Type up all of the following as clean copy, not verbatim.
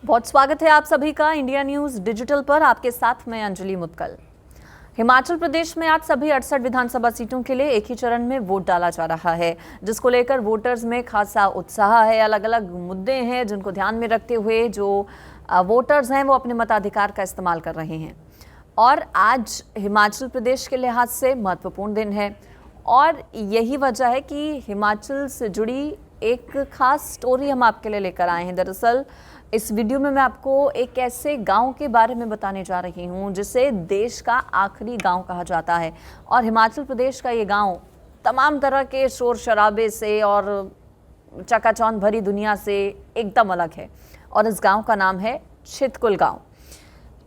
बहुत स्वागत है आप सभी का इंडिया न्यूज डिजिटल पर। आपके साथ मैं अंजलि मुत्कल। हिमाचल प्रदेश में आज सभी 68 विधानसभा सीटों के लिए एक ही चरण में वोट डाला जा रहा है, जिसको लेकर वोटर्स में खासा उत्साह है। अलग अलग मुद्दे हैं जिनको ध्यान में रखते हुए जो वोटर्स हैं वो अपने मताधिकार का इस्तेमाल कर रहे हैं। और आज हिमाचल प्रदेश के लिहाज से महत्वपूर्ण दिन है और यही वजह है कि हिमाचल से जुड़ी एक खास स्टोरी हम आपके लिए लेकर आए हैं। दरअसल इस वीडियो में मैं आपको एक ऐसे गांव के बारे में बताने जा रही हूं जिसे देश का आखिरी गांव कहा जाता है। और हिमाचल प्रदेश का ये गांव तमाम तरह के शोर शराबे से और चकाचौंध भरी दुनिया से एकदम अलग है। और इस गांव का नाम है छितकुल गांव।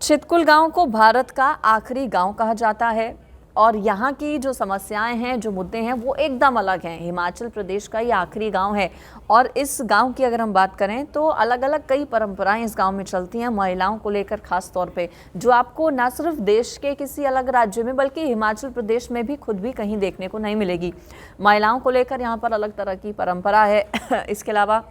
छितकुल गांव को भारत का आखिरी गांव कहा जाता है और यहाँ की जो समस्याएं हैं, जो मुद्दे हैं, वो एकदम अलग हैं। हिमाचल प्रदेश का ये आखिरी गांव है और इस गांव की अगर हम बात करें तो अलग अलग कई परंपराएं इस गांव में चलती हैं, महिलाओं को लेकर खास तौर पे, जो आपको न सिर्फ देश के किसी अलग राज्य में बल्कि हिमाचल प्रदेश में भी खुद भी कहीं देखने को नहीं मिलेगी। महिलाओं को लेकर यहाँ पर अलग तरह की परंपरा है। इसके अलावा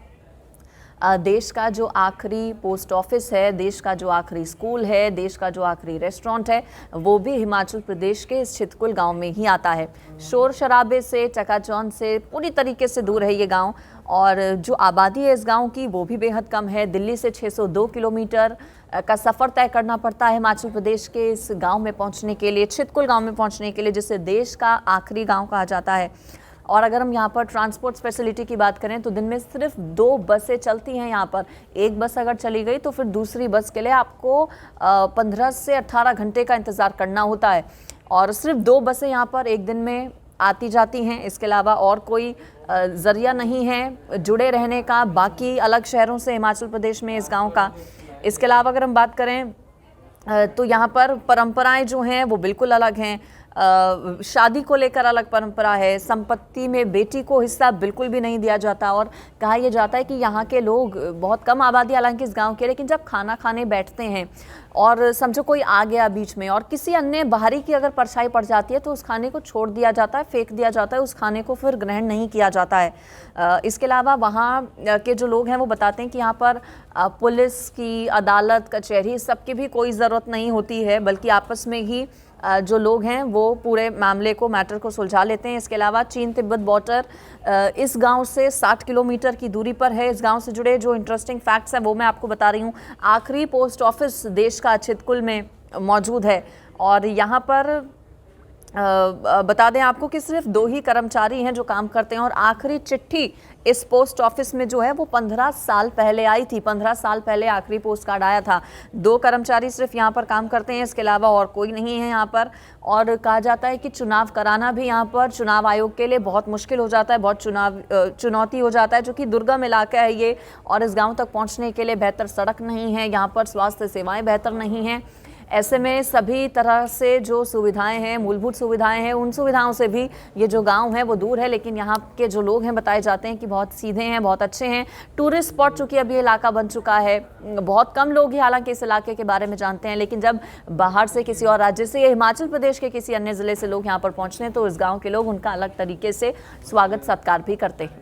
देश का जो आखिरी पोस्ट ऑफिस है, देश का जो आखिरी स्कूल है, देश का जो आखिरी रेस्टोरेंट है, वो भी हिमाचल प्रदेश के इस छितकुल गांव में ही आता है। शोर शराबे से, चकाचौंध से पूरी तरीके से दूर है ये गांव। और जो आबादी है इस गांव की वो भी बेहद कम है। दिल्ली से 602 किलोमीटर का सफ़र तय करना पड़ता है हिमाचल प्रदेश के इस गाँव में पहुँचने के लिए, छितकुल गाँव में पहुँचने के लिए, जिसे देश का आखिरी गाँव कहा जाता है। और अगर हम यहाँ पर ट्रांसपोर्ट फैसिलिटी की बात करें तो दिन में सिर्फ 2 बसें चलती हैं यहाँ पर। एक बस अगर चली गई तो फिर दूसरी बस के लिए आपको 15 से 18 घंटे का इंतज़ार करना होता है। और सिर्फ 2 बसें यहाँ पर एक दिन में आती जाती हैं। इसके अलावा और कोई ज़रिया नहीं है जुड़े रहने का बाकी अलग शहरों से हिमाचल प्रदेश में इस गाँव का। इसके अलावा अगर हम बात करें तो यहाँ पर परंपराएं जो हैं वो बिल्कुल अलग हैं। शादी को लेकर अलग परंपरा है। संपत्ति में बेटी को हिस्सा बिल्कुल भी नहीं दिया जाता। और कहा यह जाता है कि यहाँ के लोग, बहुत कम आबादी हालांकि इस गांव के, लेकिन जब खाना खाने बैठते हैं और समझो कोई आ गया बीच में और किसी अन्य बाहरी की अगर परछाई पड़ जाती है तो उस खाने को छोड़ दिया जाता है, फेंक दिया जाता है, उस खाने को फिर ग्रहण नहीं किया जाता है। इसके अलावा वहाँ के जो लोग हैं वो बताते हैं कि यहाँ पर पुलिस की, अदालत, कचहरी, सबकी भी कोई ज़रूरत नहीं होती है, बल्कि आपस में ही जो लोग हैं वो पूरे मामले को, मैटर को सुलझा लेते हैं। इसके अलावा चीन तिब्बत बॉर्डर इस गांव से 60 किलोमीटर की दूरी पर है। इस गांव से जुड़े जो इंटरेस्टिंग फैक्ट्स हैं वो मैं आपको बता रही हूँ। आखिरी पोस्ट ऑफिस देश का छितकुल में मौजूद है और यहाँ पर बता दें आपको कि सिर्फ 2 ही कर्मचारी हैं जो काम करते हैं। और आखिरी चिट्ठी इस पोस्ट ऑफिस में जो है वो 15 साल पहले आई थी। 15 साल पहले आखिरी पोस्ट कार्ड आया था। 2 कर्मचारी सिर्फ यहाँ पर काम करते हैं, इसके अलावा और कोई नहीं है यहाँ पर। और कहा जाता है कि चुनाव कराना भी यहाँ पर चुनाव आयोग के लिए बहुत मुश्किल हो जाता है, बहुत चुनौती हो जाता है, जो कि दुर्गम इलाका है ये। और इस गाँव तक पहुँचने के लिए बेहतर सड़क नहीं है, यहाँ पर स्वास्थ्य सेवाएँ बेहतर नहीं हैं। ऐसे में सभी तरह से जो सुविधाएं हैं, मूलभूत सुविधाएं हैं, उन सुविधाओं से भी ये जो गांव है वो दूर है। लेकिन यहाँ के जो लोग हैं बताए जाते हैं कि बहुत सीधे हैं, बहुत अच्छे हैं। टूरिस्ट स्पॉट चूँकि अब ये इलाका बन चुका है, बहुत कम लोग ही हालांकि इस इलाके के बारे में जानते हैं। लेकिन जब बाहर से किसी और राज्य से या हिमाचल प्रदेश के किसी अन्य ज़िले से लोग यहाँ पर पहुँचते हैं तो इस गाँव के लोग उनका अलग तरीके से स्वागत सत्कार भी करते हैं।